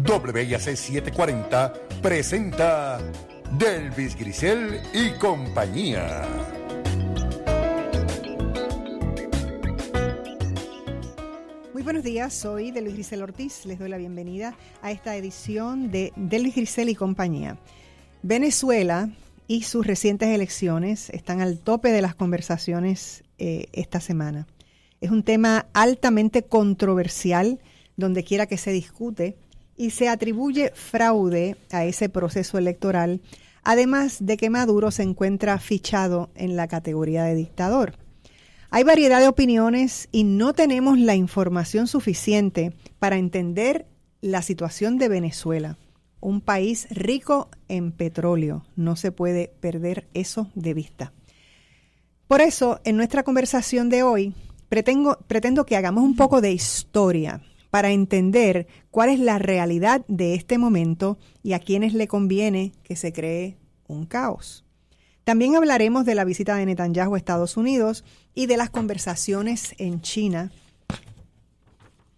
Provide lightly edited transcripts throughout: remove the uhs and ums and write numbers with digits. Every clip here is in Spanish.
WIAC 740 presenta Delvis Grisel y compañía. Muy buenos días, soy Delvis Grisel Ortiz. Les doy la bienvenida a esta edición de Delvis Grisel y compañía. Venezuela y sus recientes elecciones están al tope de las conversaciones esta semana. Es un tema altamente controversial donde quiera que se discute y se atribuye fraude a ese proceso electoral, además de que Maduro se encuentra fichado en la categoría de dictador. Hay variedad de opiniones y no tenemos la información suficiente para entender la situación de Venezuela, un país rico en petróleo. No se puede perder eso de vista. Por eso, en nuestra conversación de hoy, pretendo que hagamos un poco de historia para entender cuál es la realidad de este momento y a quienes le conviene que se cree un caos. También hablaremos de la visita de Netanyahu a Estados Unidos y de las conversaciones en China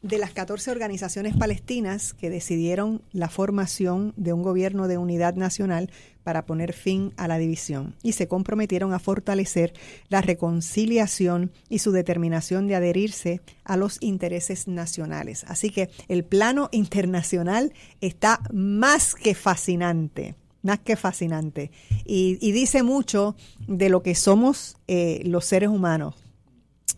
de las 14 organizaciones palestinas que decidieron la formación de un gobierno de unidad nacional para poner fin a la división y se comprometieron a fortalecer la reconciliación y su determinación de adherirse a los intereses nacionales. Así que el plano internacional está más que fascinante. Y dice mucho de lo que somos los seres humanos.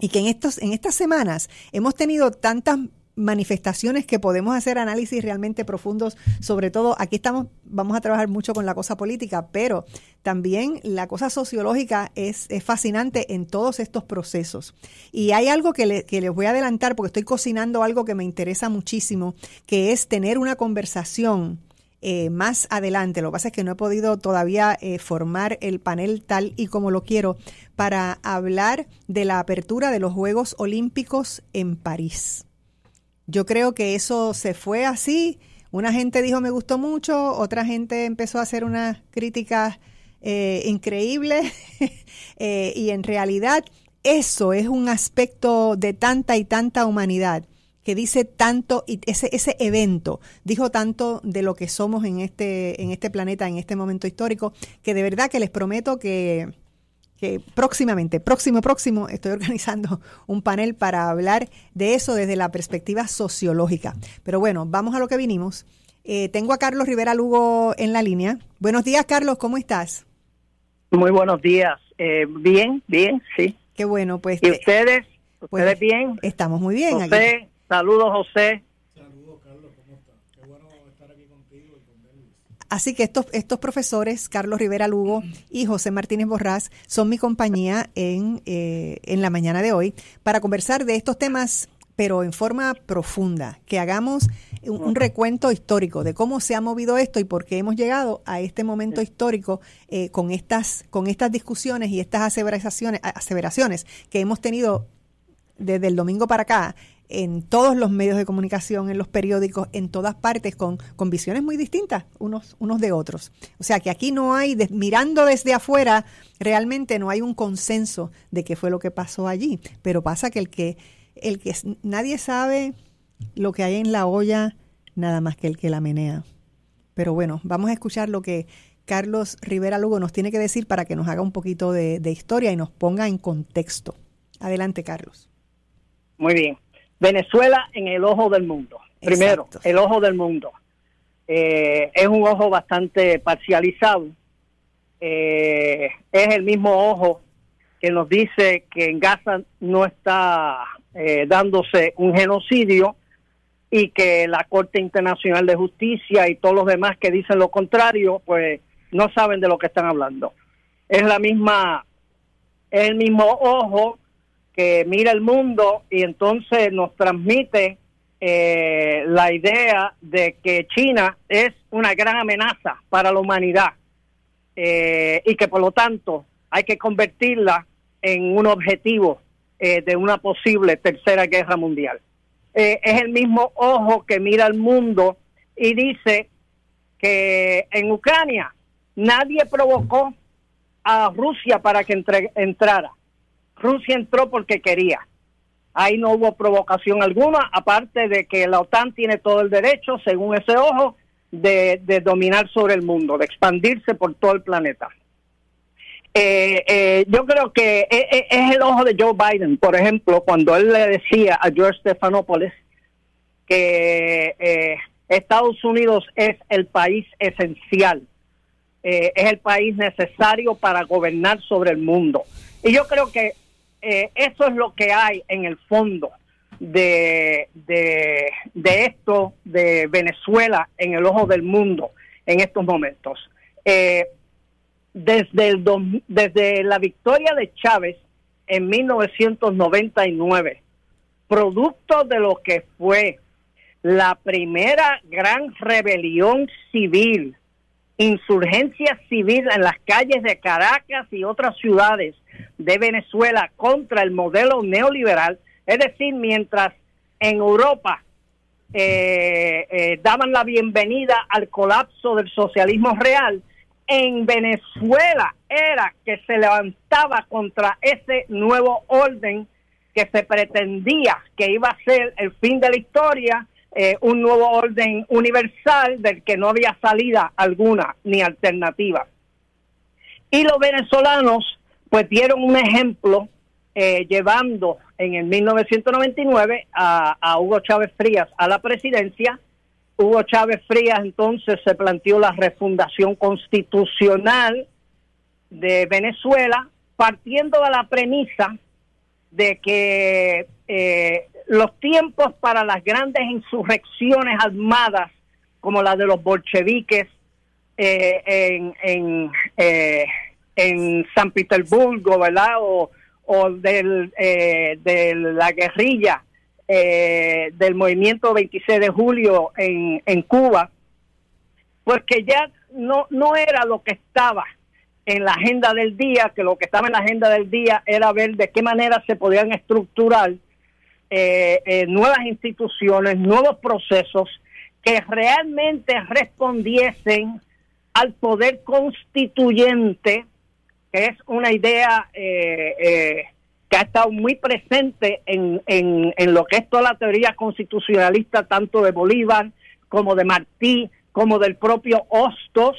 Y que en estas semanas hemos tenido tantas manifestaciones que podemos hacer análisis realmente profundos, sobre todo aquí vamos a trabajar mucho con la cosa política, pero también la cosa sociológica es fascinante en todos estos procesos. Y hay algo que les voy a adelantar porque estoy cocinando algo que me interesa muchísimo, que es tener una conversación más adelante. Lo que pasa es que no he podido todavía formar el panel tal y como lo quiero para hablar de la apertura de los Juegos Olímpicos en París. Yo creo que eso se fue así. Una gente dijo me gustó mucho, otra gente empezó a hacer unas críticas increíbles y en realidad eso es un aspecto de tanta y tanta humanidad que dice tanto, y ese evento dijo tanto de lo que somos en este planeta, en este momento histórico, que de verdad que les prometo que próximamente, próximo, estoy organizando un panel para hablar de eso desde la perspectiva sociológica. Pero bueno, vamos a lo que vinimos. Tengo a Carlos Rivera Lugo en la línea. Buenos días, Carlos, ¿cómo estás? Muy buenos días. Bien, sí. Qué bueno, pues. ¿Y ustedes? ¿Ustedes bien? Estamos muy bien. José, aquí. Saludos, José. Saludos, Carlos, ¿cómo estás? Qué bueno estar aquí contigo y con Delvis. Así que estos profesores, Carlos Rivera Lugo y José Martínez Borrás, son mi compañía en la mañana de hoy para conversar de estos temas, pero en forma profunda, que hagamos un recuento histórico de cómo se ha movido esto y por qué hemos llegado a este momento histórico con estas discusiones y estas aseveraciones que hemos tenido desde el domingo para acá en todos los medios de comunicación, en los periódicos, en todas partes, con visiones muy distintas unos de otros. O sea que aquí no hay, mirando desde afuera, realmente no hay un consenso de qué fue lo que pasó allí. Pero pasa que el que nadie sabe lo que hay en la olla, nada más que el que la menea. Pero bueno, vamos a escuchar lo que Carlos Rivera Lugo nos tiene que decir para que nos haga un poquito de historia y nos ponga en contexto. Adelante, Carlos. Muy bien. Venezuela en el ojo del mundo. Primero, exacto. El ojo del mundo. Es un ojo bastante parcializado. Es el mismo ojo que nos dice que en Gaza no está dándose un genocidio y que la Corte Internacional de Justicia y todos los demás que dicen lo contrario, pues no saben de lo que están hablando. Es el mismo ojo que mira el mundo y entonces nos transmite la idea de que China es una gran amenaza para la humanidad y que por lo tanto hay que convertirla en un objetivo de una posible tercera guerra mundial. Es el mismo ojo que mira el mundo y dice que en Ucrania nadie provocó a Rusia para que entrara. Rusia entró porque quería. Ahí no hubo provocación alguna, aparte de que la OTAN tiene todo el derecho, según ese ojo, de dominar sobre el mundo, de expandirse por todo el planeta. Yo creo que es el ojo de Joe Biden, por ejemplo, cuando él le decía a George Stephanopoulos que Estados Unidos es el país esencial, es el país necesario para gobernar sobre el mundo. Y yo creo que eso es lo que hay en el fondo de esto de Venezuela en el ojo del mundo en estos momentos. Desde la victoria de Chávez en 1999, producto de lo que fue la primera gran rebelión civil, insurgencia civil en las calles de Caracas y otras ciudades de Venezuela contra el modelo neoliberal, es decir, mientras en Europa daban la bienvenida al colapso del socialismo real, en Venezuela era que se levantaba contra ese nuevo orden que se pretendía que iba a ser el fin de la historia, un nuevo orden universal del que no había salida alguna ni alternativa. Y los venezolanos pues dieron un ejemplo llevando en el 1999 a Hugo Chávez Frías a la presidencia. Hugo Chávez Frías entonces se planteó la refundación constitucional de Venezuela, partiendo de la premisa de que los tiempos para las grandes insurrecciones armadas, como la de los bolcheviques en San Petersburgo, ¿verdad? O de la guerrilla del movimiento 26 de julio en Cuba, porque ya no era lo que estaba en la agenda del día, que lo que estaba en la agenda del día era ver de qué manera se podían estructurar nuevas instituciones, nuevos procesos que realmente respondiesen al poder constituyente, que es una idea que ha estado muy presente en lo que es toda la teoría constitucionalista, tanto de Bolívar como de Martí, como del propio Hostos,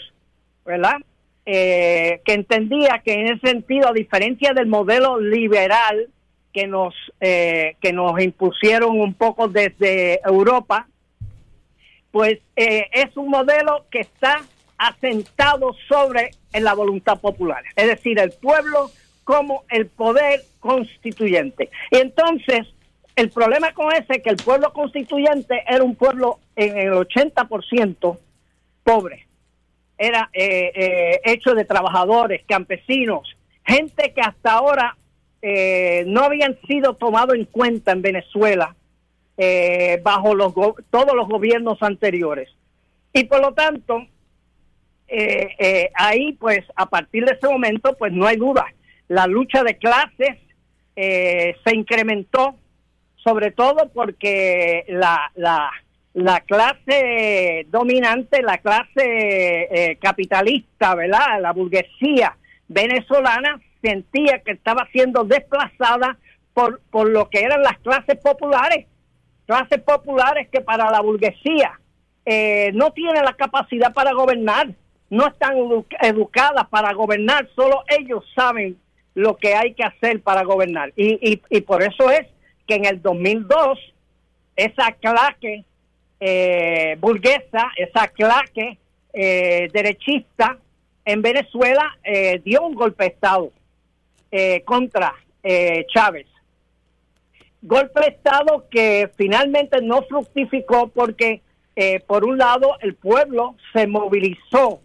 ¿verdad? Que entendía que en ese sentido, a diferencia del modelo liberal que nos impusieron un poco desde Europa, pues es un modelo que está asentado sobre la voluntad popular, es decir, el pueblo como el poder constituyente. Y entonces, el problema con ese es que el pueblo constituyente era un pueblo en el 80% pobre. Era hecho de trabajadores, campesinos, gente que hasta ahora no habían sido tomados en cuenta en Venezuela bajo todos los gobiernos anteriores. Y por lo tanto, ahí pues a partir de ese momento pues no hay duda, la lucha de clases se incrementó, sobre todo porque la clase dominante, la clase capitalista, ¿verdad? La burguesía venezolana sentía que estaba siendo desplazada por lo que eran las clases populares que para la burguesía no tienen la capacidad para gobernar, no están educadas para gobernar, solo ellos saben lo que hay que hacer para gobernar. Y por eso es que en el 2002 esa clase burguesa, esa clase derechista en Venezuela dio un golpe de Estado contra Chávez. Golpe de Estado que finalmente no fructificó porque, por un lado, el pueblo se movilizó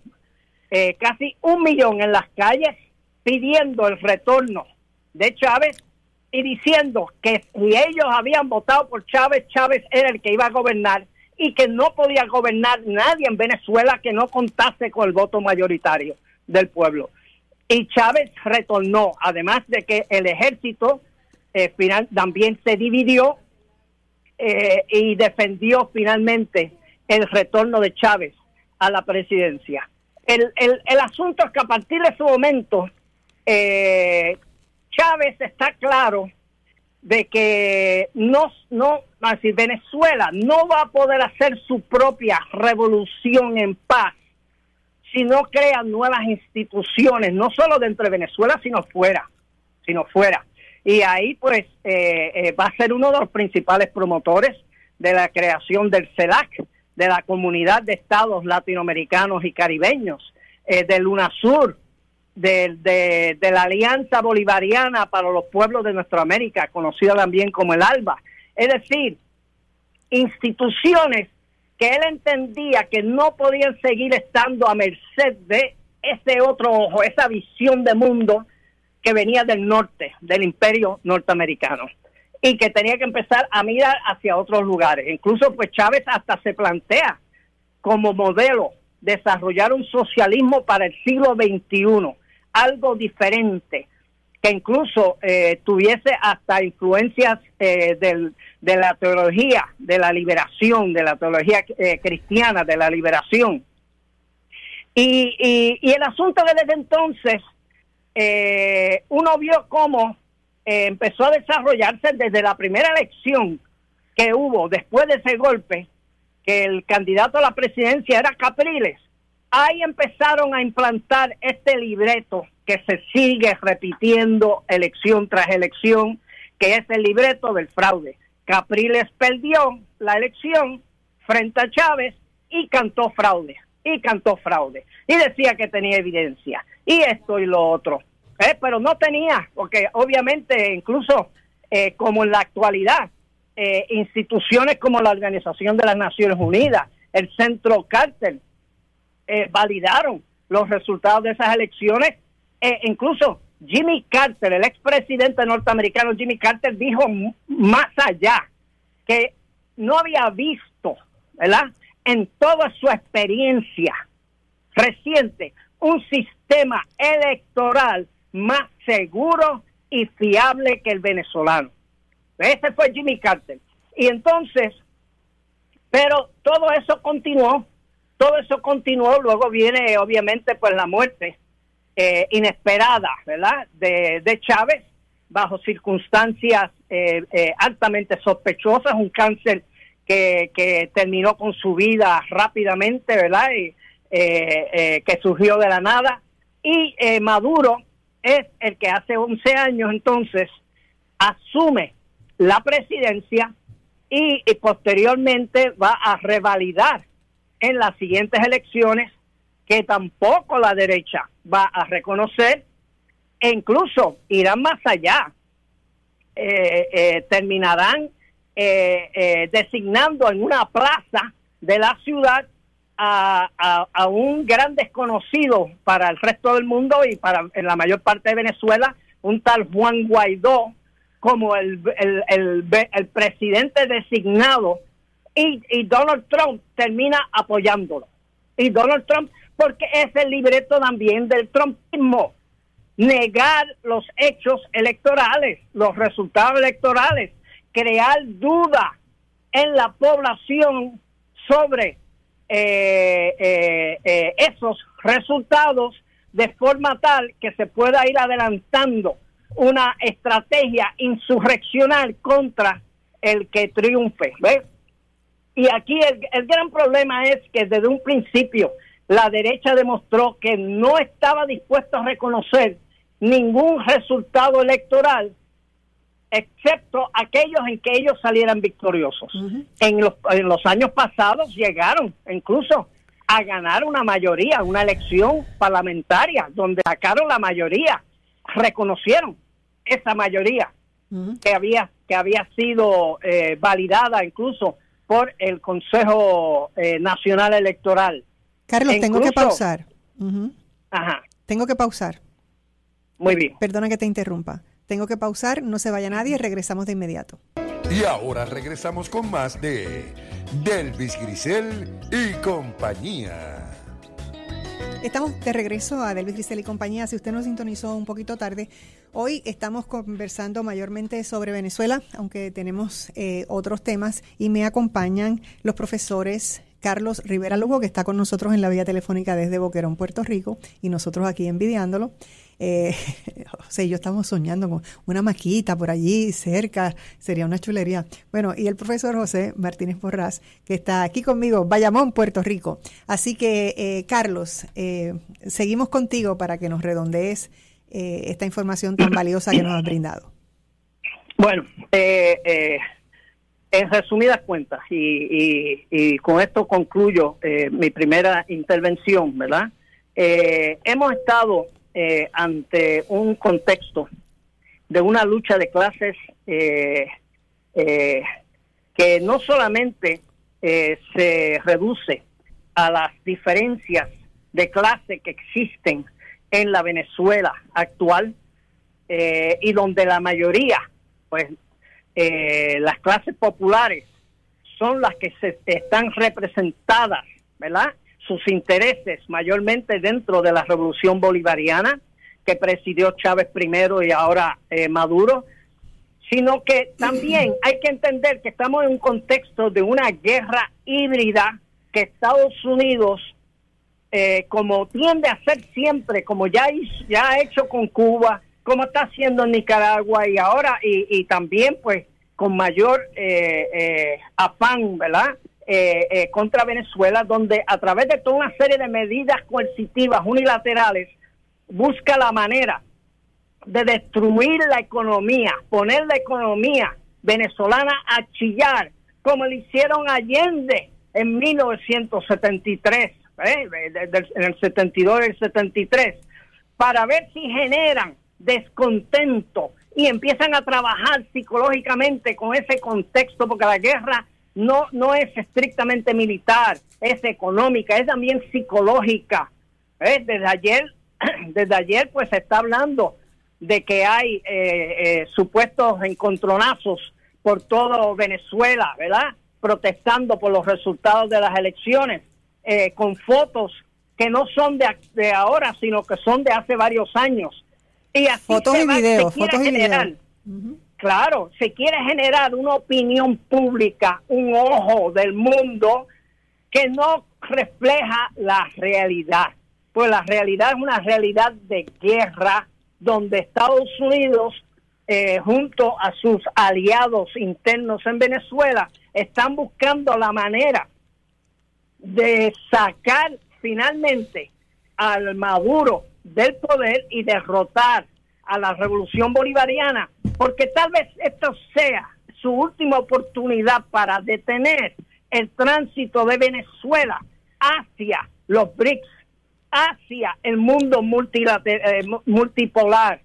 casi 1 millón en las calles pidiendo el retorno de Chávez y diciendo que si ellos habían votado por Chávez, Chávez era el que iba a gobernar y que no podía gobernar nadie en Venezuela que no contase con el voto mayoritario del pueblo. Y Chávez retornó, además de que el ejército también se dividió y defendió finalmente el retorno de Chávez a la presidencia. El asunto es que a partir de ese momento Chávez está claro de que así, Venezuela no va a poder hacer su propia revolución en paz si no crea nuevas instituciones, no solo dentro de Venezuela, sino fuera. Y ahí pues va a ser uno de los principales promotores de la creación del CELAC, de la Comunidad de Estados Latinoamericanos y Caribeños, del UNASUR, de la Alianza Bolivariana para los Pueblos de Nuestra América, conocida también como el ALBA. Es decir, instituciones que él entendía que no podían seguir estando a merced de ese otro ojo, esa visión de mundo que venía del norte, del imperio norteamericano, y que tenía que empezar a mirar hacia otros lugares. Incluso pues Chávez hasta se plantea como modelo desarrollar un socialismo para el siglo XXI, algo diferente, que incluso tuviese hasta influencias de la teología de la liberación, de la teología cristiana de la liberación. Y el asunto que desde entonces uno vio cómo empezó a desarrollarse desde la primera elección que hubo después de ese golpe, que el candidato a la presidencia era Capriles. Ahí empezaron a implantar este libreto que se sigue repitiendo elección tras elección, que es el libreto del fraude. Capriles perdió la elección frente a Chávez y cantó fraude, y decía que tenía evidencia, y esto y lo otro. Pero no tenía, porque obviamente incluso como en la actualidad, instituciones como la Organización de las Naciones Unidas, el Centro Carter, validaron los resultados de esas elecciones. Incluso Jimmy Carter, el expresidente norteamericano Jimmy Carter, dijo más allá que no había visto, ¿verdad?, en toda su experiencia reciente un sistema electoral más seguro y fiable que el venezolano. Ese fue Jimmy Carter. Y entonces, pero todo eso continuó, luego viene obviamente pues la muerte inesperada, ¿verdad?, de Chávez, bajo circunstancias altamente sospechosas, un cáncer que terminó con su vida rápidamente, ¿verdad?, y que surgió de la nada. Y Maduro es el que hace 11 años entonces asume la presidencia y posteriormente va a revalidar en las siguientes elecciones, que tampoco la derecha va a reconocer, e incluso irán más allá. Terminarán designando en una plaza de la ciudad a un gran desconocido para el resto del mundo y para en la mayor parte de Venezuela, un tal Juan Guaidó, como el presidente designado, y Donald Trump termina apoyándolo. Y Donald Trump, porque es el libreto también del trumpismo, negar los hechos electorales, los resultados electorales, crear duda en la población sobre esos resultados, de forma tal que se pueda ir adelantando una estrategia insurreccional contra el que triunfe, ¿ves? Y aquí el gran problema es que desde un principio la derecha demostró que no estaba dispuesta a reconocer ningún resultado electoral, excepto aquellos en que ellos salieran victoriosos. Uh-huh. En los años pasados llegaron incluso a ganar una mayoría, una elección parlamentaria, donde sacaron la mayoría, reconocieron esa mayoría, uh-huh, que había sido validada incluso por el Consejo Nacional Electoral. Carlos, tengo que pausar. Uh-huh. Ajá. Tengo que pausar. Muy bien. Perdona que te interrumpa. Tengo que pausar, no se vaya nadie, regresamos de inmediato. Y ahora regresamos con más de Delvis Grisel y compañía. Estamos de regreso a Delvis Grisel y compañía. Si usted nos sintonizó un poquito tarde, hoy estamos conversando mayormente sobre Venezuela, aunque tenemos otros temas, y me acompañan los profesores Carlos Rivera Lugo, que está con nosotros en la vía telefónica desde Boquerón, Puerto Rico, y nosotros aquí envidiándolo. José y yo estamos soñando con una maquita por allí cerca, sería una chulería. Bueno, y el profesor José Martínez Porras, que está aquí conmigo, Bayamón, Puerto Rico. Así que, Carlos, seguimos contigo para que nos redondees esta información tan valiosa que nos has brindado. Bueno, en resumidas cuentas, y con esto concluyo mi primera intervención, ¿verdad? Hemos estado ante un contexto de una lucha de clases que no solamente se reduce a las diferencias de clase que existen en la Venezuela actual, y donde la mayoría, pues, las clases populares son las que se están representadas, ¿verdad? Sus intereses mayormente dentro de la revolución bolivariana que presidió Chávez primero y ahora Maduro, sino que también hay que entender que estamos en un contexto de una guerra híbrida que Estados Unidos, como tiende a hacer siempre, como ya ha hecho con Cuba, como está haciendo en Nicaragua y ahora, y también pues con mayor afán, ¿verdad? Contra Venezuela, donde a través de toda una serie de medidas coercitivas unilaterales busca la manera de destruir la economía, poner la economía venezolana a chillar, como le hicieron a Allende en 1973, en el 72 y el 73, para ver si generan descontento y empiezan a trabajar psicológicamente con ese contexto, porque la guerra no es estrictamente militar, es económica, es también psicológica. Desde ayer pues se está hablando de que hay supuestos encontronazos por todo Venezuela, ¿verdad? Protestando por los resultados de las elecciones, con fotos que no son de ahora, sino que son de hace varios años. Y así fotos y videos. Claro, se quiere generar una opinión pública, un ojo del mundo que no refleja la realidad. Pues la realidad es una realidad de guerra, donde Estados Unidos, junto a sus aliados internos en Venezuela, están buscando la manera de sacar finalmente al Maduro del poder y derrotar a la revolución bolivariana, porque tal vez esto sea su última oportunidad para detener el tránsito de Venezuela hacia los BRICS, hacia el mundo multipolar,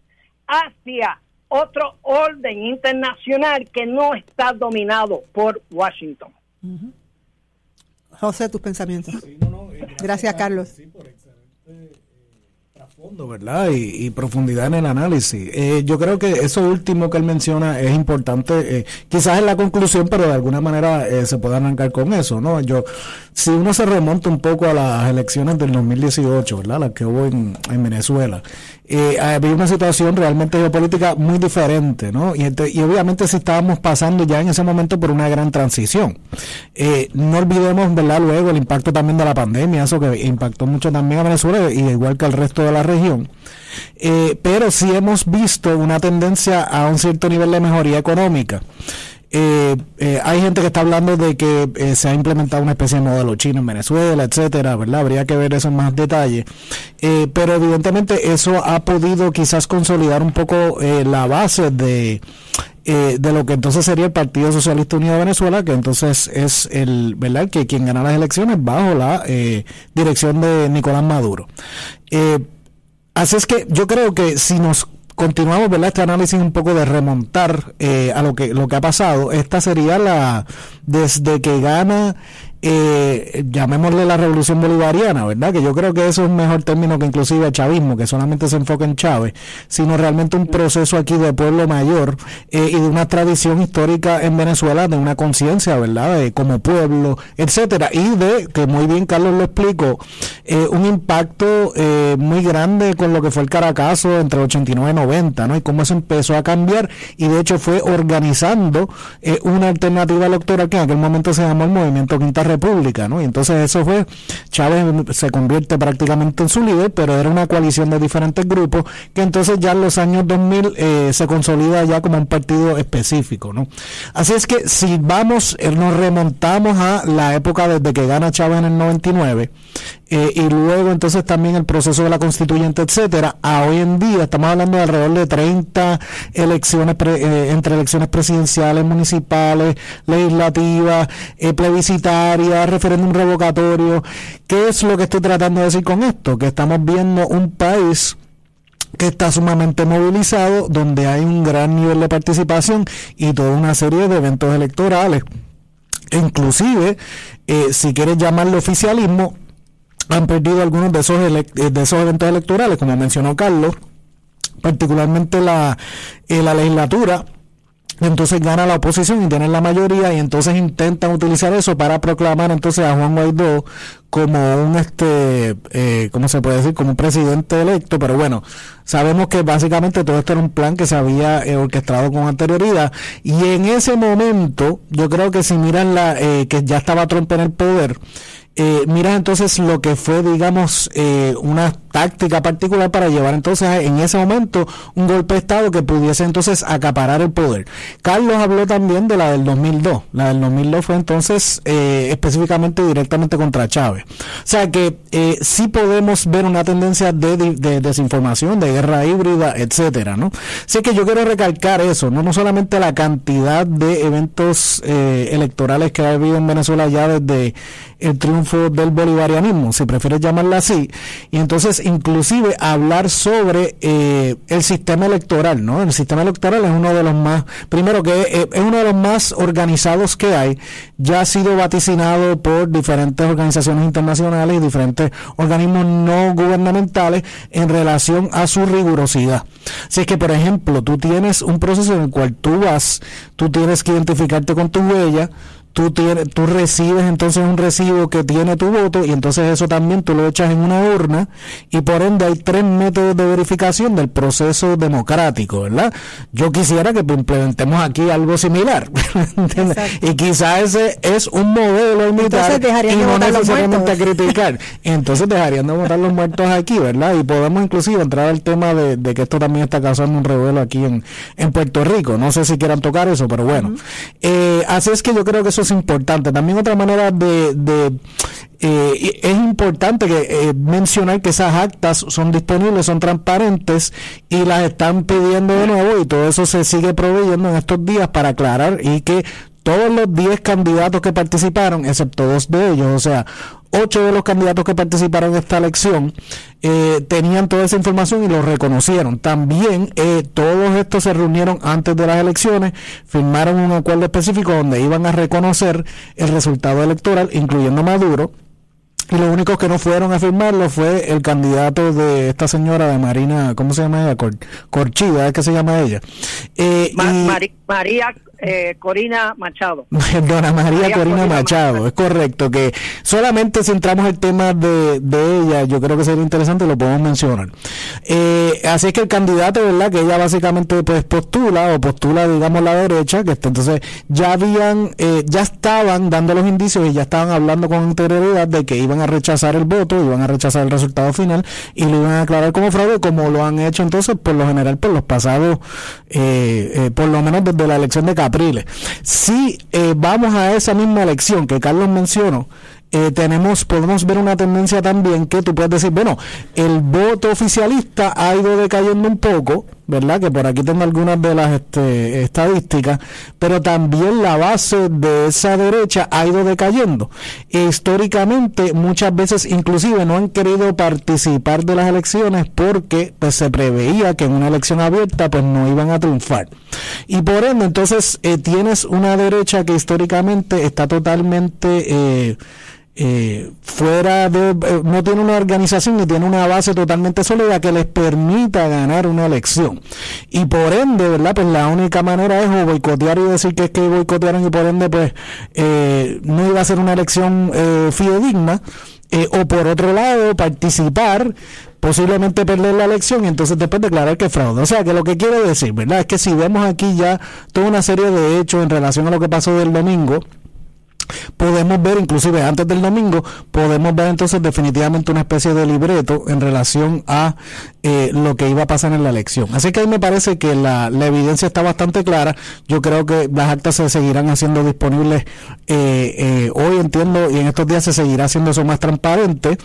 hacia otro orden internacional que no está dominado por Washington. Uh-huh. José, tus pensamientos. Sí, gracias, Carlos. Sí, por excelente trasfondo, ¿verdad? Y profundidad en el análisis. Yo creo que eso último que él menciona es importante, quizás en la conclusión, pero de alguna manera se puede arrancar con eso, ¿no? Si uno se remonta un poco a las elecciones del 2018, ¿verdad? Las que hubo en Venezuela, había una situación realmente geopolítica muy diferente, ¿no? Y obviamente sí estábamos pasando ya en ese momento por una gran transición. No olvidemos, ¿verdad? Luego el impacto también de la pandemia, eso que impactó mucho también a Venezuela, y igual que al resto de la región. Pero sí hemos visto una tendencia a un cierto nivel de mejoría económica. Hay gente que está hablando de que se ha implementado una especie de modelo chino en Venezuela, etcétera, ¿verdad? Habría que ver eso en más detalle. Pero evidentemente eso ha podido quizás consolidar un poco la base de lo que entonces sería el Partido Socialista Unido de Venezuela, que entonces es ¿verdad? Que quien gana las elecciones bajo la dirección de Nicolás Maduro. Así es que yo creo que si nos continuamos, ¿verdad? Este análisis un poco de remontar a lo que ha pasado, esta sería desde que gana, llamémosle la revolución bolivariana, ¿verdad? Que yo creo que eso es un mejor término que inclusive el chavismo, que solamente se enfoca en Chávez, sino realmente un proceso aquí de pueblo mayor y de una tradición histórica en Venezuela, de una conciencia, ¿verdad? Como pueblo, etcétera, y de, que muy bien Carlos lo explicó, un impacto muy grande con lo que fue el Caracazo entre el 89 y 90, ¿no? Y cómo eso empezó a cambiar, y de hecho fue organizando una alternativa electoral que en aquel momento se llamó el Movimiento Quinta república, ¿no? Y entonces eso fue, Chávez se convierte prácticamente en su líder, pero era una coalición de diferentes grupos que entonces ya en los años 2000 se consolida ya como un partido específico, ¿no? Así es que si nos remontamos a la época desde que gana Chávez en el 99, y luego entonces también el proceso de la constituyente, etcétera, a hoy en día estamos hablando de alrededor de 30 elecciones, entre elecciones presidenciales, municipales, legislativas, plebiscitarias, referéndum revocatorio. ¿Qué es lo que estoy tratando de decir con esto? Que estamos viendo un país que está sumamente movilizado, donde hay un gran nivel de participación y toda una serie de eventos electorales. Inclusive, si quieres llamarlo oficialismo, han perdido algunos de esos eventos electorales, como mencionó Carlos, particularmente la legislatura. Entonces gana la oposición y tienen la mayoría, y entonces intentan utilizar eso para proclamar entonces a Juan Guaidó como un ¿cómo se puede decir? Como un presidente electo. Pero bueno, sabemos que básicamente todo esto era un plan que se había orquestado con anterioridad, y en ese momento yo creo que si miran que ya estaba Trump en el poder, mira entonces lo que fue, digamos, una táctica particular para llevar entonces en ese momento un golpe de Estado que pudiese entonces acaparar el poder. Carlos habló también de la del 2002. La del 2002 fue entonces específicamente directamente contra Chávez. O sea que sí podemos ver una tendencia de desinformación, de guerra híbrida, etcétera, ¿no? Así que yo quiero recalcar eso, no solamente la cantidad de eventos electorales que ha habido en Venezuela ya desde el triunfo del bolivarianismo, si prefieres llamarla así, y entonces inclusive hablar sobre el sistema electoral, ¿no? El sistema electoral es uno de los más, primero que es uno de los más organizados que hay, ya ha sido vaticinado por diferentes organizaciones internacionales y diferentes organismos no gubernamentales en relación a su rigurosidad. Si es que, por ejemplo, tú tienes un proceso en el cual tú tienes que identificarte con tu huella, tú recibes entonces un recibo que tiene tu voto, y entonces eso también tú lo echas en una urna, y por ende hay 3 métodos de verificación del proceso democrático, ¿verdad? Yo quisiera que implementemos aquí algo similar, y quizás ese es un modelo a imitar y no necesariamente a criticar. Entonces dejarían de votar los muertos aquí, ¿verdad? Y podemos inclusive entrar al tema de que esto también está causando un revuelo aquí en Puerto Rico. No sé si quieran tocar eso, pero bueno. Así es que yo creo que eso es importante. También otra manera es importante mencionar que esas actas son disponibles, son transparentes, y las están pidiendo de nuevo, y todo eso se sigue proveyendo en estos días para aclarar, y que todos los 10 candidatos que participaron, excepto 2 de ellos, o sea, 8 de los candidatos que participaron en esta elección tenían toda esa información y lo reconocieron. También todos estos se reunieron antes de las elecciones, firmaron un acuerdo específico donde iban a reconocer el resultado electoral, incluyendo Maduro. Y los únicos que no fueron a firmarlo fue el candidato de esta señora, de Marina, ¿cómo se llama ella? Corchida, ¿es que se llama ella? María Corina Machado. Dona María Corina Machado, es correcto, que solamente si entramos el tema de ella, yo creo que sería interesante, lo podemos mencionar. Así es que el candidato, ¿verdad? Que ella básicamente pues postula, digamos la derecha, que entonces ya estaban dando los indicios y ya estaban hablando con anterioridad de que iban a rechazar el voto, iban a rechazar el resultado final y lo iban a aclarar como fraude, como lo han hecho entonces por lo general por los pasados, por lo menos desde la elección de Capriles. Si vamos a esa misma elección que Carlos mencionó, podemos ver una tendencia también que tú puedes decir, bueno, el voto oficialista ha ido decayendo un poco, ¿verdad? Que por aquí tengo algunas de las estadísticas, pero también la base de esa derecha ha ido decayendo. Históricamente, muchas veces inclusive no han querido participar de las elecciones porque pues se preveía que en una elección abierta pues no iban a triunfar. Y por ende, entonces, tienes una derecha que históricamente está totalmente no tiene una organización ni tiene una base totalmente sólida que les permita ganar una elección, y por ende, ¿verdad? Pues la única manera es o boicotear y decir que es que boicotearon, y por ende pues no iba a ser una elección fidedigna, o por otro lado participar, posiblemente perder la elección y entonces después declarar que es fraude. O sea que lo que quiero decir, ¿verdad? Es que si vemos aquí ya toda una serie de hechos en relación a lo que pasó del domingo, podemos ver, inclusive antes del domingo, podemos ver entonces definitivamente una especie de libreto en relación a lo que iba a pasar en la elección. Así que a mí me parece que la evidencia está bastante clara. Yo creo que las actas se seguirán haciendo disponibles hoy, entiendo, y en estos días se seguirá haciendo eso más transparente.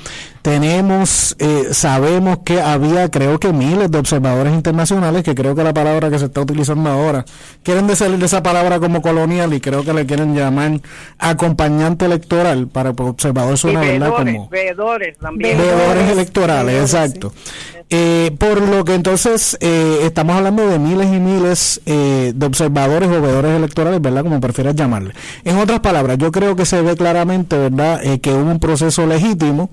Sabemos que había, creo que miles de observadores internacionales, que creo que la palabra que se está utilizando ahora, quieren salir de esa palabra como colonial y creo que le quieren llamar acompañante electoral, para observador suena, ¿verdad? Como veedores también. Veedores electorales, exacto. Sí. Por lo que entonces estamos hablando de miles y miles de observadores o veedores electorales, ¿verdad? Como prefieras llamarle. En otras palabras, yo creo que se ve claramente, ¿verdad? Que hubo un proceso legítimo.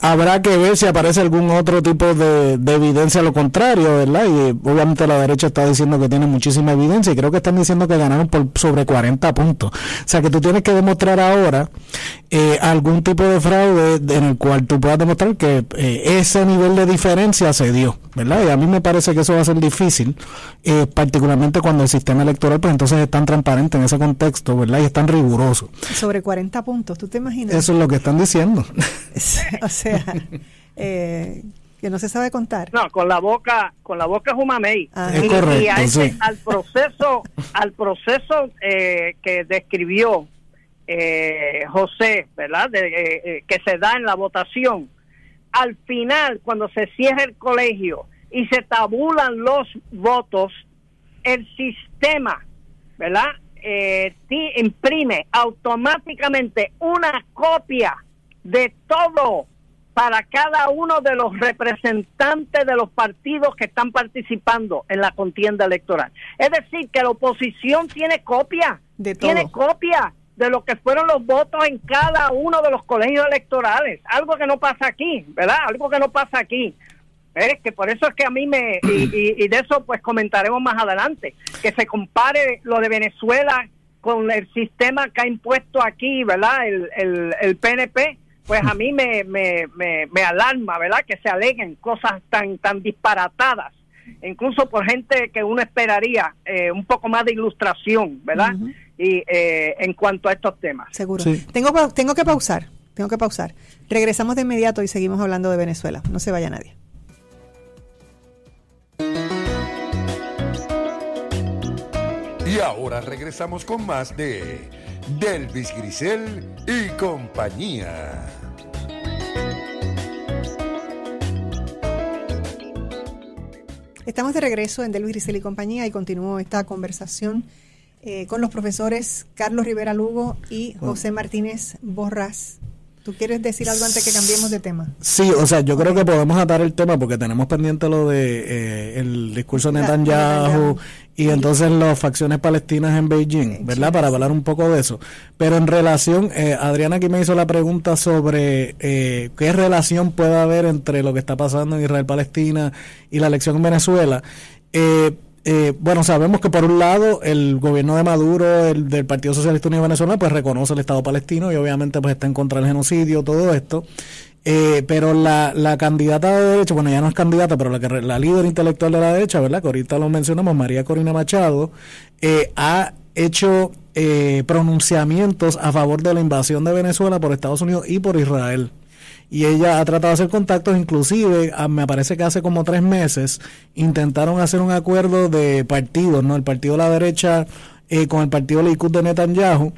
Habrá que ver si aparece algún otro tipo de evidencia a lo contrario, ¿verdad? Y obviamente la derecha está diciendo que tiene muchísima evidencia y creo que están diciendo que ganaron por sobre 40 puntos. O sea que tú tienes que demostrar ahora algún tipo de fraude en el cual tú puedas demostrar que ese nivel de diferencia se dio, ¿verdad? Y a mí me parece que eso va a ser difícil, particularmente cuando el sistema electoral pues entonces es tan transparente en ese contexto, ¿verdad? Y es tan riguroso. Sobre 40 puntos, ¿tú te imaginas? Eso es lo que están diciendo. O sea, que no se sabe contar. No, con la boca es un mamey. Es correcto, y a sí. al proceso que describió José, ¿verdad? Que se da en la votación. Al final, cuando se cierra el colegio y se tabulan los votos, el sistema, ¿verdad? Imprime automáticamente una copia de todo para cada uno de los representantes de los partidos que están participando en la contienda electoral. Es decir, que la oposición tiene copia de lo que fueron los votos en cada uno de los colegios electorales. Algo que no pasa aquí, ¿verdad? Algo que no pasa aquí. Es que por eso es que a mí y de eso pues comentaremos más adelante, que se compare lo de Venezuela con el sistema que ha impuesto aquí, ¿verdad? El PNP, pues a mí me alarma, ¿verdad? Que se aleguen cosas tan disparatadas, incluso por gente que uno esperaría un poco más de ilustración, ¿verdad? Uh-huh. Y en cuanto a estos temas. Seguro. Sí. Tengo que pausar. Regresamos de inmediato y seguimos hablando de Venezuela. No se vaya nadie. Y ahora regresamos con más de Delvis Grisel y compañía. Estamos de regreso en Delvis Grisel y compañía y continúo esta conversación con los profesores Carlos Rivera Lugo y José Martínez Borrás. ¿Tú quieres decir algo antes que cambiemos de tema? Sí, o sea, yo creo que podemos atar el tema porque tenemos pendiente lo de el discurso de Netanyahu y entonces las facciones palestinas en Beijing, ¿verdad? Para hablar un poco de eso. Pero en relación, Adriana aquí me hizo la pregunta sobre qué relación puede haber entre lo que está pasando en Israel-Palestina y la elección en Venezuela. Bueno, sabemos que por un lado el gobierno de Maduro, del Partido Socialista Unido Venezolano, pues reconoce el Estado palestino y obviamente pues está en contra del genocidio, todo esto, pero la candidata de derecha, bueno, ya no es candidata, pero la líder intelectual de la derecha, ¿verdad? Que ahorita lo mencionamos, María Corina Machado, ha hecho pronunciamientos a favor de la invasión de Venezuela por Estados Unidos y por Israel. Y ella ha tratado de hacer contactos, inclusive me parece que hace como 3 meses intentaron hacer un acuerdo de partidos, ¿no? El partido de la derecha con el partido Likud de Netanyahu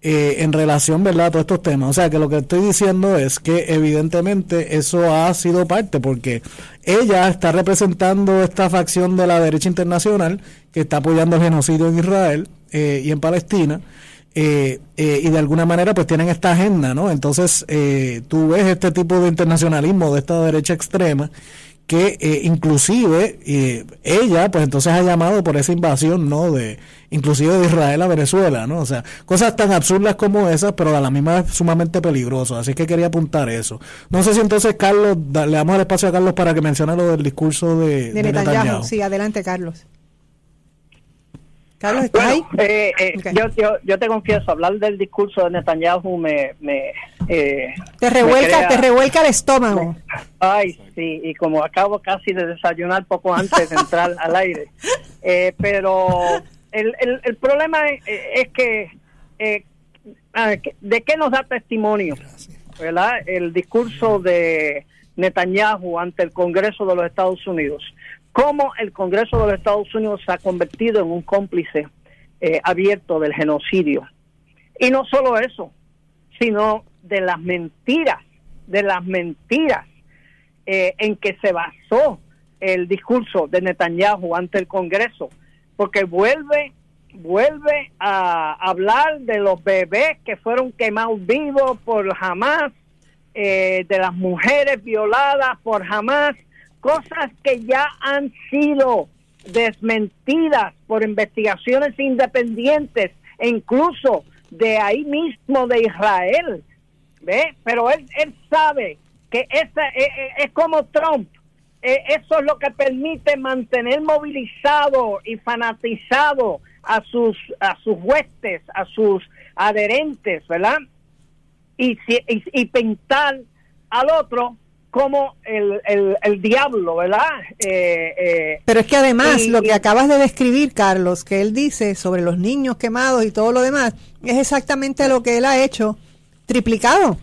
en relación, ¿verdad?, a todos estos temas. O sea, que lo que estoy diciendo es que evidentemente eso ha sido parte, porque ella está representando esta facción de la derecha internacional que está apoyando el genocidio en Israel y en Palestina. Y de alguna manera pues tienen esta agenda, ¿no? Entonces tú ves este tipo de internacionalismo de esta derecha extrema que inclusive ella pues entonces ha llamado por esa invasión, ¿no? Inclusive de Israel a Venezuela, ¿no? O sea, cosas tan absurdas como esas, pero a la misma vez sumamente peligrosas. Así que quería apuntar eso. No sé si entonces Carlos, le damos el espacio a Carlos para que mencione lo del discurso de Netanyahu. Sí, adelante Carlos. Carlos, ¿estás ahí? Okay. Yo te confieso, hablar del discurso de Netanyahu te revuelca el estómago. Ay, sí, y como acabo casi de desayunar poco antes de entrar al aire. Pero el problema es que ¿de qué nos da testimonio? ¿Verdad? El discurso de Netanyahu ante el Congreso de los Estados Unidos. Cómo el Congreso de los Estados Unidos se ha convertido en un cómplice abierto del genocidio. Y no solo eso, sino de las mentiras en que se basó el discurso de Netanyahu ante el Congreso, porque vuelve a hablar de los bebés que fueron quemados vivos por Hamas, de las mujeres violadas por Hamas, cosas que ya han sido desmentidas por investigaciones independientes e incluso de ahí mismo de Israel, ¿ve? Pero él sabe que es como Trump. Eso es lo que permite mantener movilizado y fanatizado a sus huestes, a sus adherentes, ¿verdad? Y pintar al otro como el diablo, ¿verdad? Pero es que además lo que acabas de describir, Carlos, que él dice sobre los niños quemados y todo lo demás, es exactamente lo que él ha hecho, triplicado,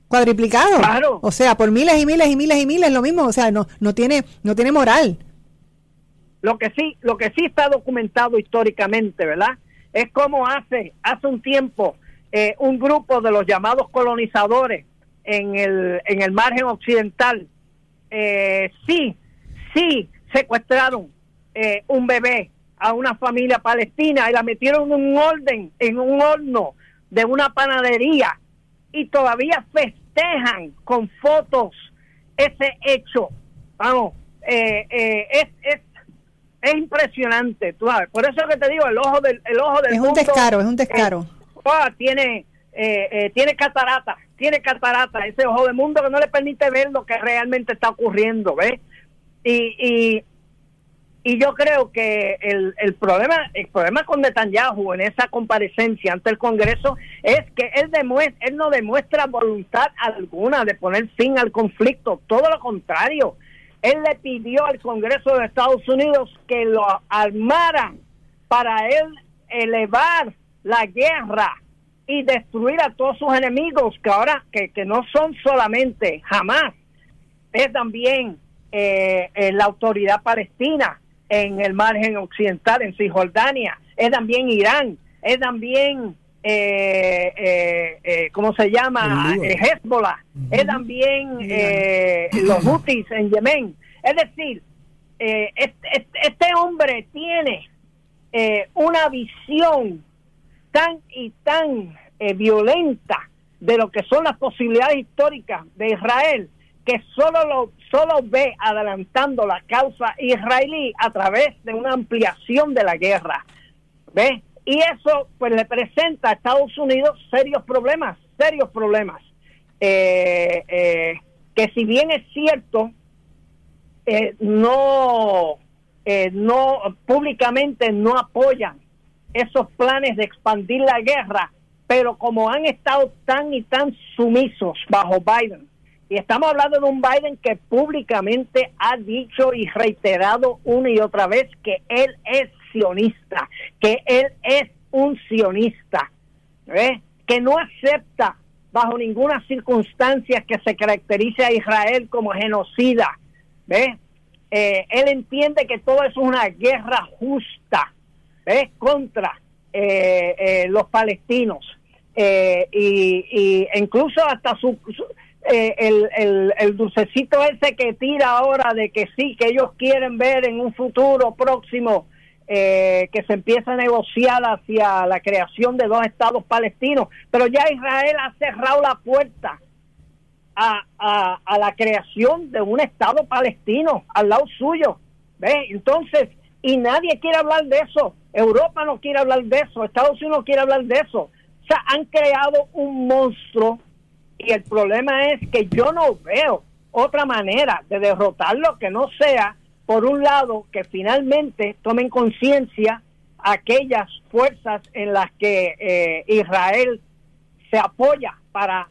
cuadriplicado. Claro. O sea, por miles y miles y miles y miles, lo mismo. O sea, no tiene moral. Lo que sí está documentado históricamente, ¿verdad? Es como hace un tiempo un grupo de los llamados colonizadores en el margen occidental sí secuestraron un bebé a una familia palestina y la metieron en un horno de una panadería y todavía festejan con fotos ese hecho. Vamos, es impresionante, tú sabes. Por eso que te digo, el ojo del es mundo, es un descaro. Tiene catarata, ese ojo del mundo que no le permite ver lo que realmente está ocurriendo, ¿ves? Y yo creo que el problema con Netanyahu en esa comparecencia ante el Congreso es que él no demuestra voluntad alguna de poner fin al conflicto, todo lo contrario. Él le pidió al Congreso de Estados Unidos que lo armaran para él elevar la guerra y destruir a todos sus enemigos, que ahora que no son solamente Hamas, es también la autoridad palestina en el margen occidental, en Cisjordania, es también Irán, es también ¿cómo se llama? Hezbollah, es también los Houthis en Yemen. Es decir, este hombre tiene una visión tan violenta de lo que son las posibilidades históricas de Israel, que solo ve adelantando la causa israelí a través de una ampliación de la guerra, ¿ves? Y eso pues le presenta a Estados Unidos serios problemas, que si bien es cierto, no públicamente no apoyan esos planes de expandir la guerra, pero como han estado tan sumisos bajo Biden, y estamos hablando de un Biden que públicamente ha dicho y reiterado una y otra vez que él es sionista, que él es un sionista, que no acepta bajo ninguna circunstancia que se caracterice a Israel como genocida, él entiende que todo eso es una guerra justa, contra los palestinos, y incluso hasta el dulcecito ese que tira ahora de que sí, que ellos quieren ver en un futuro próximo que se empieza a negociar hacia la creación de 2 estados palestinos, pero ya Israel ha cerrado la puerta a la creación de un estado palestino al lado suyo, entonces, y nadie quiere hablar de eso. Europa no quiere hablar de eso, Estados Unidos no quiere hablar de eso. O sea, han creado un monstruo, y el problema es que yo no veo otra manera de derrotarlo que no sea, por un lado, que finalmente tomen conciencia aquellas fuerzas en las que Israel se apoya para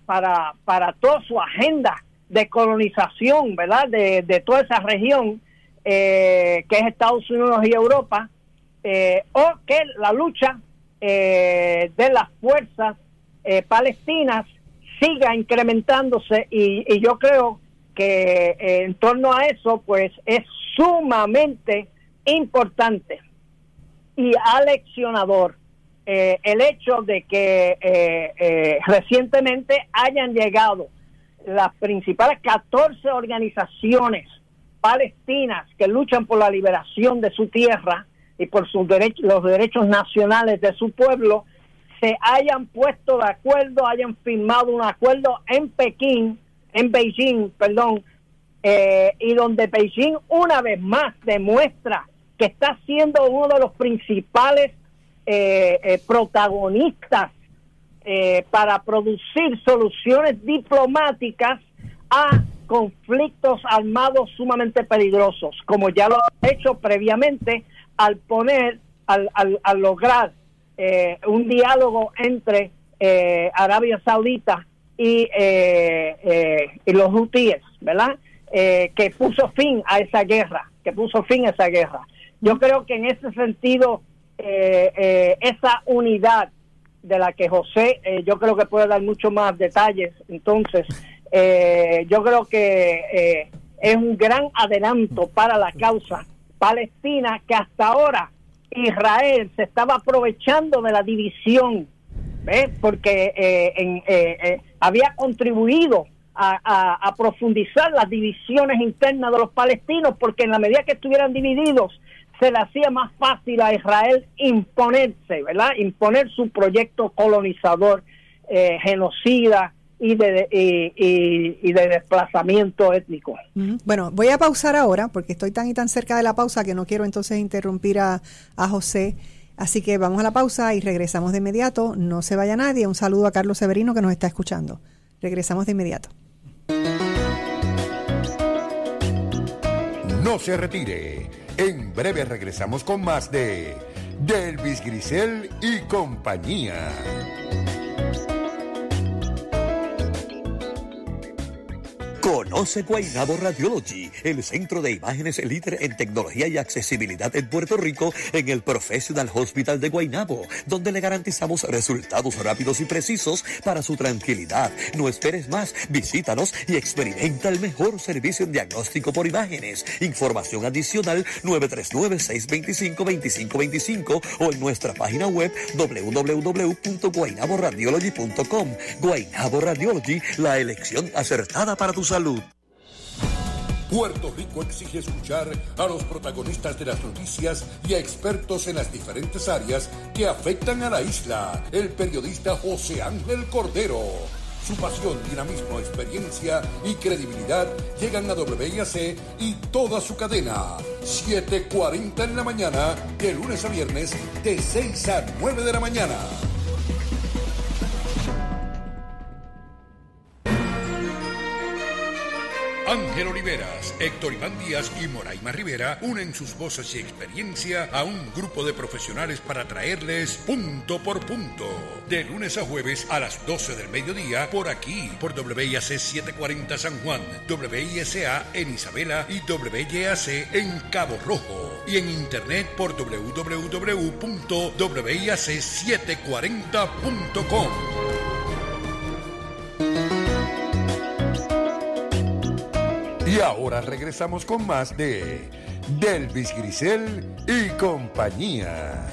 toda su agenda de colonización, ¿verdad? De toda esa región que es Estados Unidos y Europa, o que la lucha de las fuerzas palestinas siga incrementándose y yo creo que en torno a eso pues es sumamente importante y aleccionador el hecho de que recientemente hayan llegado las principales 14 organizaciones palestinas que luchan por la liberación de su tierra y por sus derechos, los derechos nacionales de su pueblo, se hayan puesto de acuerdo, hayan firmado un acuerdo en Beijing, y donde Beijing una vez más demuestra que está siendo uno de los principales protagonistas para producir soluciones diplomáticas a conflictos armados sumamente peligrosos, como ya lo ha hecho previamente al lograr un diálogo entre Arabia Saudita y los hutíes, ¿verdad? Que puso fin a esa guerra, Yo creo que en ese sentido, esa unidad de la que José, yo creo que puede dar mucho más detalles, entonces, yo creo que es un gran adelanto para la causa palestina, que hasta ahora Israel se estaba aprovechando de la división, porque había contribuido a profundizar las divisiones internas de los palestinos, porque en la medida que estuvieran divididos se le hacía más fácil a Israel imponerse, ¿verdad? Imponer su proyecto colonizador, genocida y de desplazamiento étnico. Bueno, voy a pausar ahora porque estoy tan y tan cerca de la pausa que no quiero entonces interrumpir a José. Así que vamos a la pausa y regresamos de inmediato. No se vaya nadie. Un saludo a Carlos Severino que nos está escuchando. Regresamos de inmediato. No se retire. En breve regresamos con más de Delvis Grisel y compañía. Conoce Guaynabo Radiology, el centro de imágenes líder en tecnología y accesibilidad en Puerto Rico, en el Professional Hospital de Guaynabo, donde le garantizamos resultados rápidos y precisos para su tranquilidad. No esperes más, visítanos y experimenta el mejor servicio en diagnóstico por imágenes. Información adicional 939-625-2525 o en nuestra página web www.guaynaboradiology.com. Guaynabo Radiology, la elección acertada para tu salud. Puerto Rico exige escuchar a los protagonistas de las noticias y a expertos en las diferentes áreas que afectan a la isla. El periodista José Ángel Cordero. Su pasión, dinamismo, experiencia y credibilidad llegan a WIAC y toda su cadena. 7:40 en la mañana, de lunes a viernes, de 6 a 9 de la mañana. Ángel Oliveras, Héctor Iván Díaz y Moraima Rivera unen sus voces y experiencia a un grupo de profesionales para traerles Punto por Punto. De lunes a jueves a las 12 del mediodía, por aquí, por WIAC 740 San Juan, WISA en Isabela y WIAC en Cabo Rojo. Y en internet por www.wiac740.com. Y ahora regresamos con más de Delvis Grisel y compañía.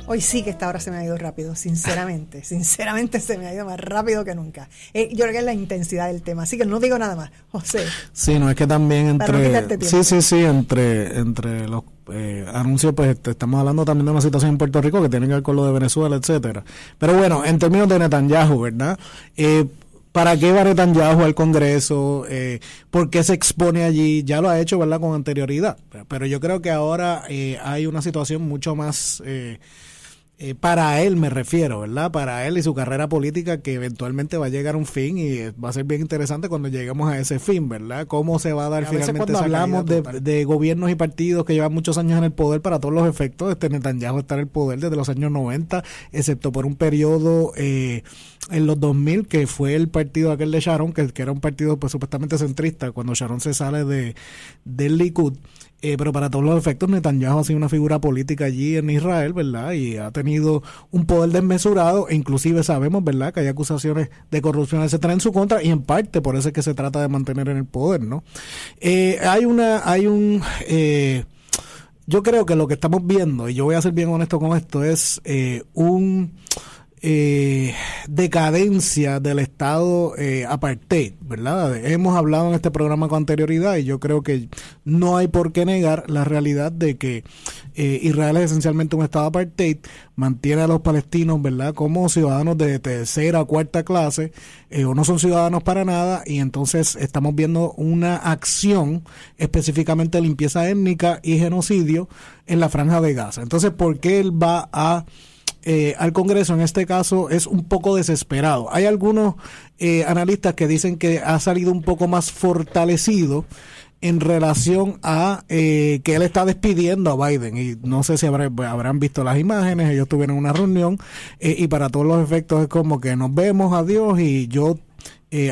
Hoy sí que esta hora se me ha ido rápido, sinceramente se me ha ido más rápido que nunca. Yo creo que es la intensidad del tema, así que no digo nada más. José. Sí, no es que también entre los anuncios, pues estamos hablando también de una situación en Puerto Rico que tiene que ver con lo de Venezuela, etcétera. Pero bueno, en términos de Netanyahu, ¿verdad? ¿Para qué va Netanyahu al Congreso? ¿Por qué se expone allí? Ya lo ha hecho, ¿verdad?, con anterioridad. Pero yo creo que ahora hay una situación mucho más... para él me refiero, ¿verdad? Para él y su carrera política, que eventualmente va a llegar a un fin y va a ser bien interesante cuando lleguemos a ese fin, ¿verdad? ¿Cómo se va a dar finalmente? Cuando hablamos de gobiernos y partidos que llevan muchos años en el poder, para todos los efectos, Netanyahu está en el poder desde los años 90, excepto por un periodo en los 2000, que fue el partido aquel de Sharon, que era un partido pues supuestamente centrista, cuando Sharon se sale del Likud. pero para todos los efectos Netanyahu ha sido una figura política allí en Israel, ¿verdad? Y ha tenido un poder desmesurado, e inclusive sabemos, ¿verdad?, que hay acusaciones de corrupción, etcétera, en su contra, y en parte por eso es que se trata de mantener en el poder, ¿no? Yo creo que lo que estamos viendo, y yo voy a ser bien honesto con esto, es decadencia del Estado apartheid, ¿verdad? Hemos hablado en este programa con anterioridad y yo creo que no hay por qué negar la realidad de que Israel es esencialmente un Estado apartheid, mantiene a los palestinos, ¿verdad?, como ciudadanos de tercera o cuarta clase, o no son ciudadanos para nada, y entonces estamos viendo una acción específicamente de limpieza étnica y genocidio en la Franja de Gaza. Entonces, ¿por qué él va al Congreso? En este caso es un poco desesperado. Hay algunos analistas que dicen que ha salido un poco más fortalecido en relación a que él está despidiendo a Biden, y no sé si habrán visto las imágenes. Ellos tuvieron una reunión y para todos los efectos es como que nos vemos, adiós, y yo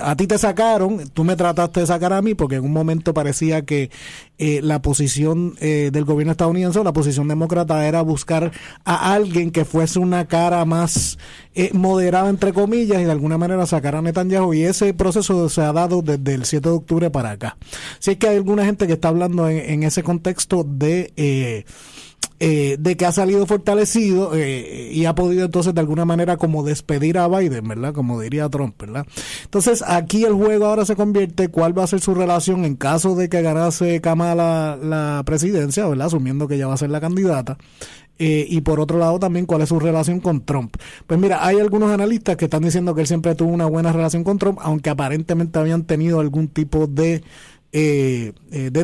a ti te sacaron, tú me trataste de sacar a mí, porque en un momento parecía que la posición del gobierno estadounidense o la posición demócrata era buscar a alguien que fuese una cara más moderada, entre comillas, y de alguna manera sacar a Netanyahu, y ese proceso se ha dado desde el 7 de octubre para acá. Así es que hay alguna gente que está hablando en ese contexto de que ha salido fortalecido y ha podido entonces de alguna manera como despedir a Biden, ¿verdad?, como diría Trump, ¿verdad? Entonces aquí el juego ahora se convierte, ¿cuál va a ser su relación en caso de que ganase Kamala la presidencia, ¿verdad?, asumiendo que ella va a ser la candidata? Y por otro lado también, ¿cuál es su relación con Trump? Pues mira, hay algunos analistas que están diciendo que él siempre tuvo una buena relación con Trump, aunque aparentemente habían tenido algún tipo de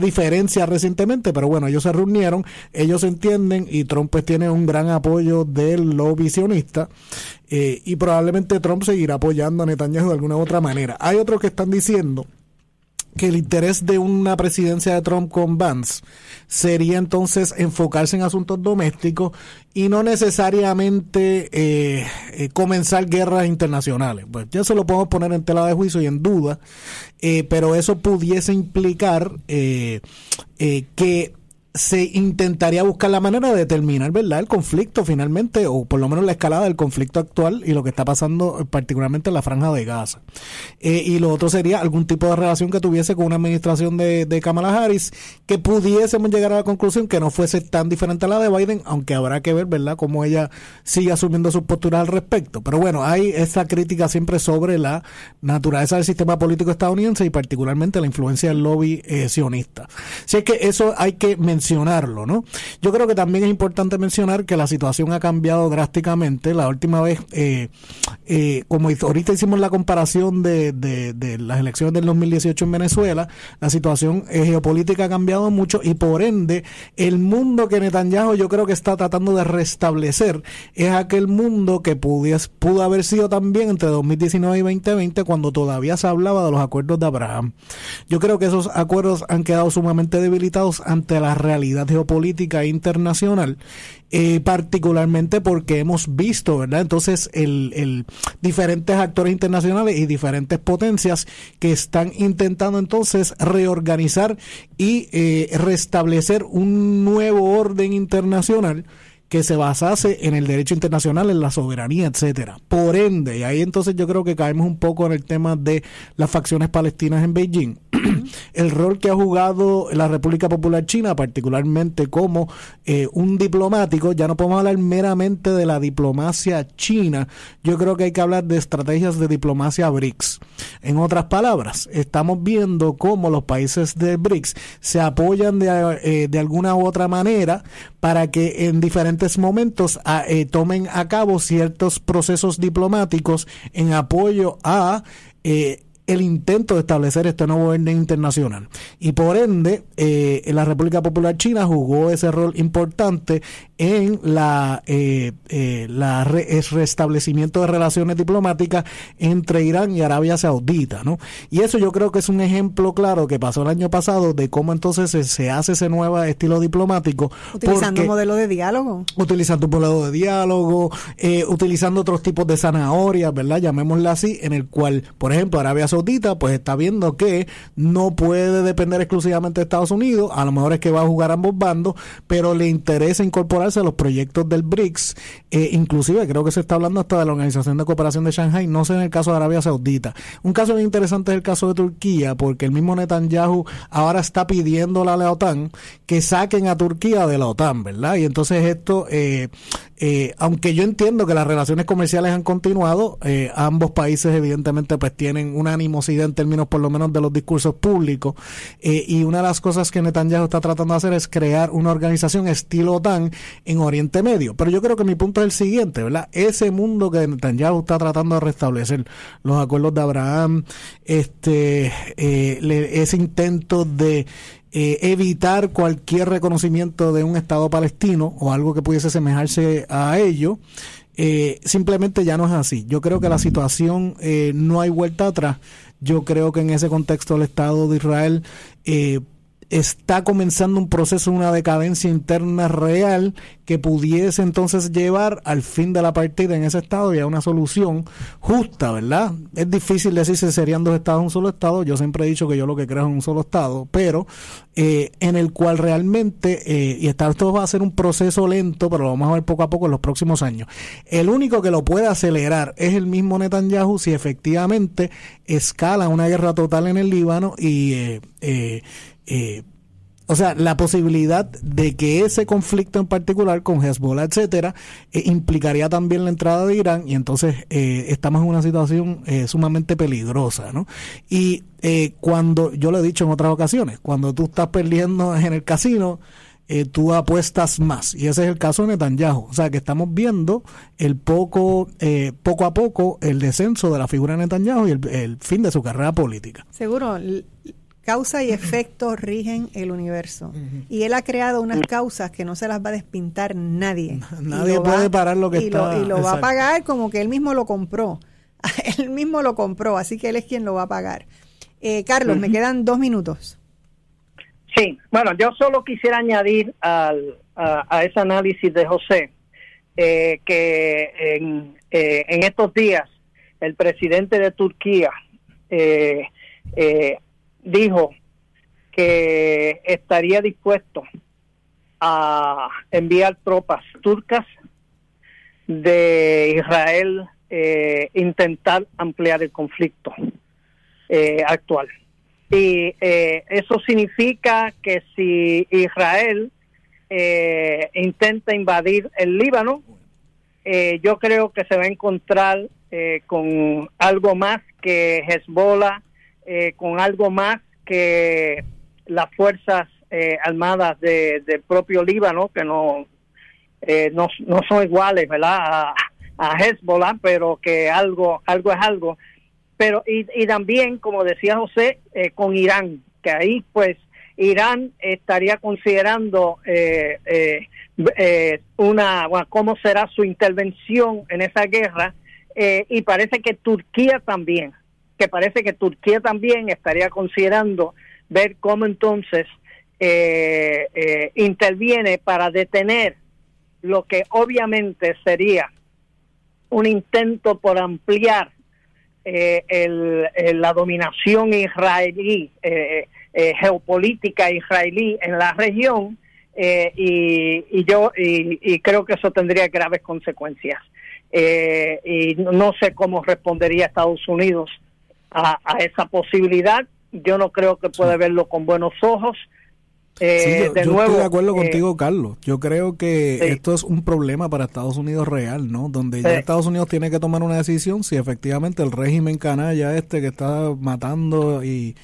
diferencia recientemente, pero bueno, ellos se reunieron, ellos se entienden, y Trump pues tiene un gran apoyo del lobby sionista, y probablemente Trump seguirá apoyando a Netanyahu de alguna u otra manera. Hay otros que están diciendo que el interés de una presidencia de Trump con Vance sería entonces enfocarse en asuntos domésticos y no necesariamente comenzar guerras internacionales. Pues ya se lo podemos poner en tela de juicio y en duda, pero eso pudiese implicar que se intentaría buscar la manera de determinar, ¿verdad?, el conflicto finalmente, o por lo menos la escalada del conflicto actual y lo que está pasando particularmente en la Franja de Gaza. Y lo otro sería algún tipo de relación que tuviese con una administración de Kamala Harris, que pudiésemos llegar a la conclusión que no fuese tan diferente a la de Biden, aunque habrá que ver, ¿verdad?, cómo ella sigue asumiendo sus posturas al respecto. Pero bueno, hay esa crítica siempre sobre la naturaleza del sistema político estadounidense y particularmente la influencia del lobby sionista. Así es que eso hay que mencionarlo, ¿no? Yo creo que también es importante mencionar que la situación ha cambiado drásticamente. La última vez, como ahorita hicimos la comparación de las elecciones del 2018 en Venezuela, la situación geopolítica ha cambiado mucho, y por ende el mundo que Netanyahu yo creo que está tratando de restablecer es aquel mundo que pudo haber sido también entre 2019 y 2020, cuando todavía se hablaba de los acuerdos de Abraham. Yo creo que esos acuerdos han quedado sumamente debilitados ante la realidad geopolítica internacional, particularmente porque hemos visto, ¿verdad?, entonces el diferentes actores internacionales y diferentes potencias que están intentando entonces reorganizar y restablecer un nuevo orden internacional que se basase en el derecho internacional, en la soberanía, etcétera. Por ende, y ahí entonces yo creo que caemos un poco en el tema de las facciones palestinas en Beijing. El rol que ha jugado la República Popular China, particularmente como un diplomático, ya no podemos hablar meramente de la diplomacia china, yo creo que hay que hablar de estrategias de diplomacia BRICS. En otras palabras, estamos viendo cómo los países de BRICS se apoyan de alguna u otra manera para que en diferentes momentos tomen a cabo ciertos procesos diplomáticos en apoyo a el intento de establecer este nuevo orden internacional. Y por ende, la República Popular China jugó ese rol importante en restablecimiento de relaciones diplomáticas entre Irán y Arabia Saudita, ¿no? Y eso yo creo que es un ejemplo claro que pasó el año pasado de cómo entonces se hace ese nuevo estilo diplomático. Utilizando un modelo de diálogo. Utilizando un modelo de diálogo, utilizando otros tipos de zanahorias, ¿verdad? Llamémosla así, en el cual, por ejemplo, Arabia Saudita pues está viendo que no puede depender exclusivamente de Estados Unidos, a lo mejor es que va a jugar ambos bandos, pero le interesa incorporarse a los proyectos del BRICS, inclusive creo que se está hablando hasta de la Organización de Cooperación de Shanghái, no sé en el caso de Arabia Saudita. Un caso bien interesante es el caso de Turquía, porque el mismo Netanyahu ahora está pidiéndole a la OTAN que saquen a Turquía de la OTAN, ¿verdad? Y entonces esto, aunque yo entiendo que las relaciones comerciales han continuado, ambos países evidentemente pues tienen una animosidad en términos por lo menos de los discursos públicos, y una de las cosas que Netanyahu está tratando de hacer es crear una organización estilo OTAN en Oriente Medio. Pero yo creo que mi punto es el siguiente, ¿verdad? Ese mundo que Netanyahu está tratando de restablecer, los acuerdos de Abraham, ese intento de evitar cualquier reconocimiento de un Estado palestino o algo que pudiese asemejarse a ello, simplemente ya no es así. Yo creo que la situación no hay vuelta atrás. Yo creo que en ese contexto el Estado de Israel está comenzando un proceso, una decadencia interna real que pudiese entonces llevar al fin de la partida en ese estado y a una solución justa, ¿verdad? Es difícil decir si serían dos estados un solo estado. Yo siempre he dicho que yo lo que creo es un solo estado, pero en el cual realmente, esto va a ser un proceso lento, pero lo vamos a ver poco a poco en los próximos años. El único que lo puede acelerar es el mismo Netanyahu si efectivamente escala una guerra total en el Líbano y o sea, la posibilidad de que ese conflicto en particular con Hezbollah, etcétera, implicaría también la entrada de Irán, y entonces estamos en una situación sumamente peligrosa, ¿no? Y cuando, yo lo he dicho en otras ocasiones, cuando tú estás perdiendo en el casino, tú apuestas más, y ese es el caso de Netanyahu. O sea que estamos viendo poco a poco el descenso de la figura de Netanyahu y el fin de su carrera política. Seguro. Causa y efecto rigen el universo. Y él ha creado unas causas que no se las va a despintar nadie. Nadie puede parar lo que está. Y lo va a pagar como que él mismo lo compró. Él mismo lo compró, así que él es quien lo va a pagar. Carlos, me quedan 2 minutos. Sí, bueno, yo solo quisiera añadir a ese análisis de José que en estos días el presidente de Turquía dijo que estaría dispuesto a enviar tropas turcas de Israel, intentar ampliar el conflicto actual. Y eso significa que si Israel intenta invadir el Líbano, yo creo que se va a encontrar con algo más que Hezbollah, con algo más que las fuerzas armadas del propio Líbano, que no son iguales, ¿verdad?, a Hezbollah, pero que algo es algo. Pero y también, como decía José, con Irán, que ahí pues Irán estaría considerando cómo será su intervención en esa guerra, y parece que Turquía también estaría considerando ver cómo entonces interviene para detener lo que obviamente sería un intento por ampliar la dominación israelí, geopolítica israelí en la región, y creo que eso tendría graves consecuencias, y no sé cómo respondería Estados Unidos a esa posibilidad. Yo no creo que puede verlo con buenos ojos. Yo estoy de acuerdo contigo, Carlos. Yo creo que esto es un problema para Estados Unidos real, ¿no? Donde ya Estados Unidos tiene que tomar una decisión si efectivamente el régimen canalla que está matando y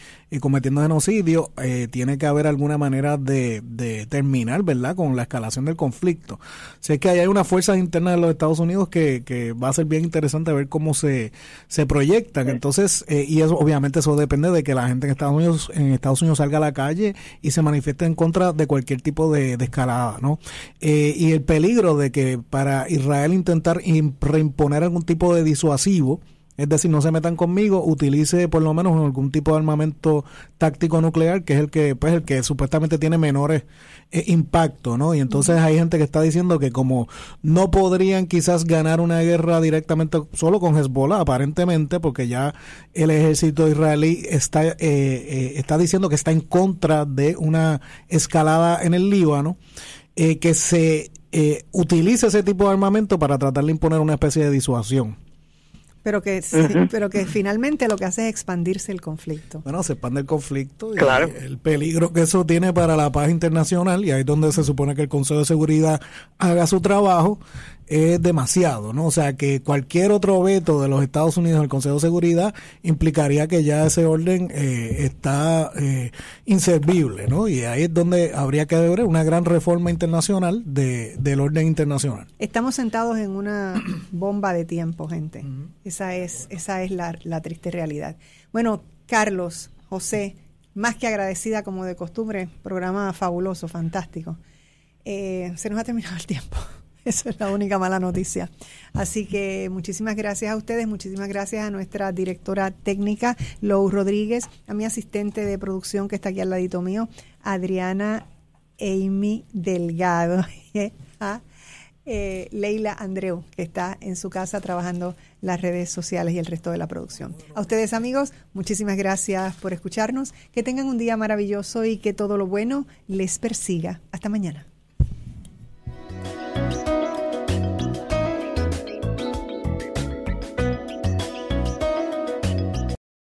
cometiendo genocidio, tiene que haber alguna manera de terminar, ¿verdad?, con la escalación del conflicto. Sé que hay unas fuerzas internas de los Estados Unidos que va a ser bien interesante ver cómo se proyectan. Entonces, y eso obviamente eso depende de que la gente en Estados Unidos salga a la calle y se manifieste en contra de cualquier tipo de escalada, ¿no? Y el peligro de que para Israel intentar reimponer algún tipo de disuasivo, es decir, no se metan conmigo, utilice por lo menos algún tipo de armamento táctico nuclear, que es el que supuestamente tiene menores impactos, ¿no? Y entonces hay gente que está diciendo que como no podrían quizás ganar una guerra directamente solo con Hezbollah, aparentemente, porque ya el ejército israelí está diciendo que está en contra de una escalada en el Líbano, que se utilice ese tipo de armamento para tratar de imponer una especie de disuasión. Pero que finalmente lo que hace es expandirse el conflicto. Bueno, se expande el conflicto y claro, el peligro que eso tiene para la paz internacional, y ahí es donde se supone que el Consejo de Seguridad haga su trabajo, es demasiado, ¿no? O sea, que cualquier otro veto de los Estados Unidos al Consejo de Seguridad implicaría que ya ese orden está inservible, ¿no? Y ahí es donde habría que haber una gran reforma internacional del orden internacional. Estamos sentados en una bomba de tiempo, gente. Esa es la triste realidad. Bueno, Carlos, José, más que agradecida como de costumbre, programa fabuloso, fantástico. Se nos ha terminado el tiempo. Esa es la única mala noticia. Así que muchísimas gracias a ustedes, muchísimas gracias a nuestra directora técnica, Lou Rodríguez, a mi asistente de producción que está aquí al ladito mío, Adriana Amy Delgado, a Leila Andreu, que está en su casa trabajando las redes sociales y el resto de la producción. A ustedes, amigos, muchísimas gracias por escucharnos. Que tengan un día maravilloso y que todo lo bueno les persiga. Hasta mañana.